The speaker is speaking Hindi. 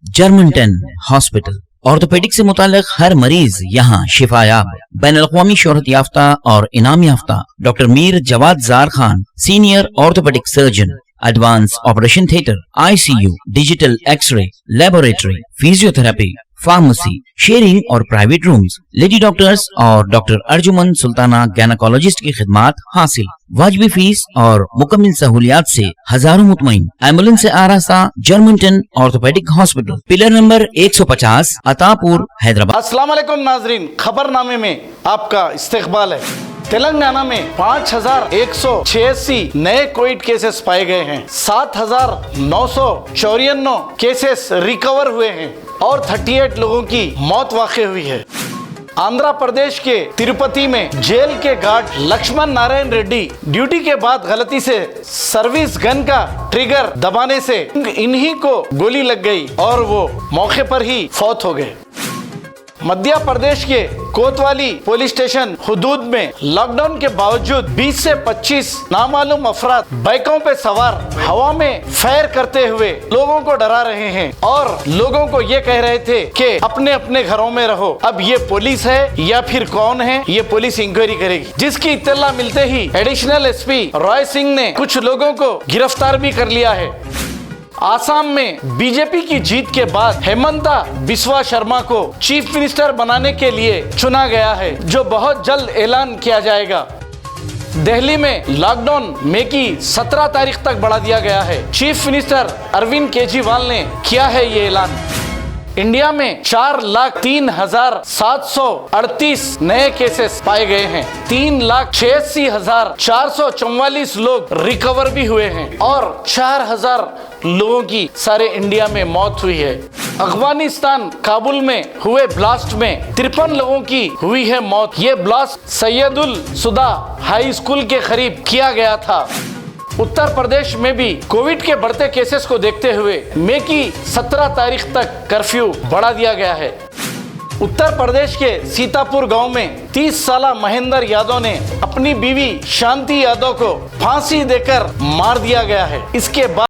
Germanton hospital. ऑर्थोपेडिक से मुताल्लिक हर मरीज यहाँ शिफायाब। बैनुल-अक़वामी शोहरत याफ्ता और इनाम याफ्ता doctor Mir Jawad Zar Khan, senior orthopaedic surgeon, advance operation theatre, ICU, digital x-ray, laboratory, physiotherapy, pharmacy, sharing और प्राइवेट रूम्स, लेडी डॉक्टर्स और डॉक्टर अर्जुमन सुल्ताना गैनकोलॉजिस्ट की खिदमात हासिल। वाजिबी फीस और मुकम्मल सहूलियात से हजारों मुतमईन। एम्बुलेंस से आरास्ता Germanten orthopaedic hospital, pillar number 150, Attapur, Hyderabad. अस्सलाम वालेकुम नाजरीन, खबरनामे में आपका इस्तकबाल है। तेलंगाना में 5186 नए कोविड केसेस पाए गए हैं, 7954 केसेस रिकवर हुए हैं और 38 लोगों की मौत वाक़ई हुई है। आंध्र प्रदेश के तिरुपति में जेल के गार्ड लक्ष्मण नारायण रेड्डी ड्यूटी के बाद गलती से सर्विस गन का ट्रिगर दबाने से इन्हीं को गोली लग गई और वो मौके पर ही फौत हो गए। मध्य प्रदेश के कोतवाली पुलिस स्टेशन हुदूद में लॉकडाउन के बावजूद 20 से 25 नामालूम अफराद बाइकों पे सवार हवा में फायर करते हुए लोगों को डरा रहे हैं और लोगों को ये कह रहे थे कि अपने अपने घरों में रहो। अब ये पुलिस है या फिर कौन है, ये पुलिस इंक्वायरी करेगी। जिसकी इत्तला मिलते ही एडिशनल SP रॉय सिंह ने कुछ लोगों को गिरफ्तार भी कर लिया है। आसाम में बीजेपी की जीत के बाद हेमंता बिस्वा शर्मा को चीफ मिनिस्टर बनाने के लिए चुना गया है, जो बहुत जल्द ऐलान किया जाएगा। दिल्ली में लॉकडाउन मई की 17 तारीख तक बढ़ा दिया गया है। चीफ मिनिस्टर अरविंद केजरीवाल ने किया है ये ऐलान। इंडिया में 4,03,738 नए केसेस पाए गए हैं, 3,86,444 लोग रिकवर भी हुए हैं और 4,000 लोगों की सारे इंडिया में मौत हुई है। अफगानिस्तान काबुल में हुए ब्लास्ट में 53 लोगों की हुई है मौत। ये ब्लास्ट सैयदुल सुदा हाई स्कूल के करीब किया गया था। उत्तर प्रदेश में भी कोविड के बढ़ते केसेस को देखते हुए मई की 17 तारीख तक कर्फ्यू बढ़ा दिया गया है। उत्तर प्रदेश के सीतापुर गांव में 30 साला महेंद्र यादव ने अपनी बीवी शांति यादव को फांसी देकर मार दिया गया है। इसके बाद